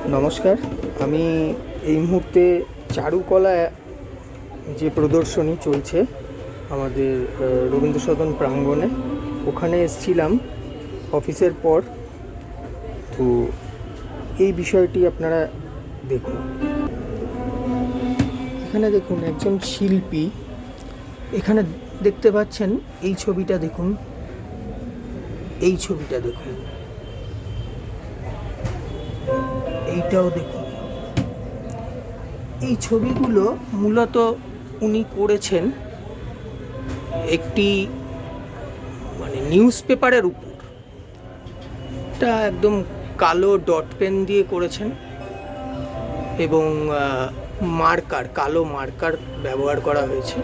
নমস্কার। আমি এই মুহূর্তে চারুকলা যে প্রদর্শনী চলছে আমাদের রবীন্দ্র সদন প্রাঙ্গণে, ওখানে এসেছিলাম অফিসের পর। তো এই বিষয়টি আপনারা দেখুন। এখানে দেখুন একজন শিল্পী, এখানে দেখতে পাচ্ছেন এই ছবিটা দেখুন, এই ছবিটা দেখুন, এইটাও দেখুন। এই ছবিগুলো মূলত উনি করেছেন একটি নিউজ পেপারের উপর। এটা একদম কালো ডট পেন দিয়ে করেছেন এবং কালো মার্কার ব্যবহার করা হয়েছে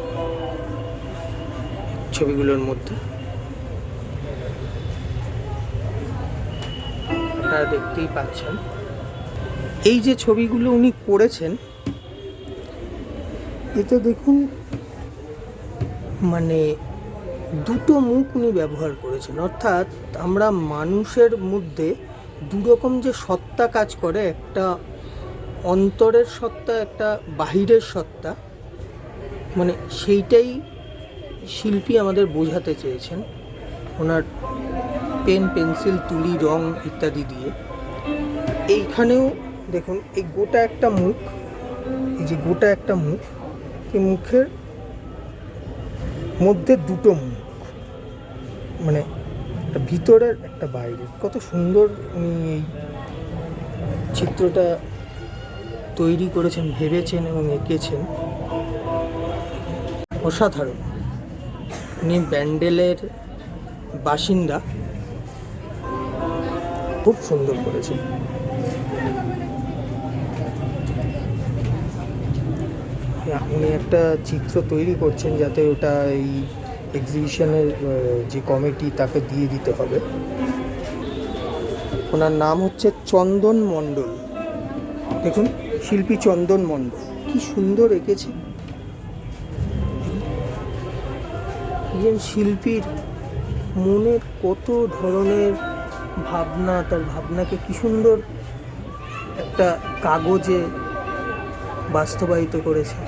ছবিগুলোর মধ্যে। আপনারা দেখতেই পাচ্ছেন এই যে ছবিগুলো উনি করেছেন, এতে দেখুন দুটো মুখ উনি ব্যবহার করেছেন। অর্থাৎ আমরা মানুষের মধ্যে দুরকম যে সত্তা কাজ করে, একটা অন্তরের সত্তা, একটা বাহিরের সত্তা, সেইটাই শিল্পী আমাদের বোঝাতে চেয়েছেন ওনার পেন, পেন্সিল, তুলি, রং ইত্যাদি দিয়ে। এইখানেও দেখুন এই গোটা একটা মুখ, এই যে গোটা একটা মুখ, এই মুখের মধ্যে দুটো মুখ, একটা ভিতরের একটা বাইরের। কত সুন্দর উনি এই চিত্রটা তৈরি করেছেন, ভেবেছেন এবং এঁকেছেন। অসাধারণ। উনি ব্যান্ডেলের বাসিন্দা, খুব সুন্দর করেছেন। উনি একটা চিত্র তৈরি করছেন যাতে ওটা এই এক্সিবিশনের যে কমিটি তাকে দিয়ে দিতে হবে। ওনার নাম হচ্ছে চন্দন মণ্ডল। দেখুন শিল্পী চন্দন মণ্ডল কি সুন্দর এঁকেছে। একজন শিল্পীর মনের কত ধরনের ভাবনা, তার ভাবনাকে কি সুন্দর একটা কাগজে বাস্তবায়িত করেছে।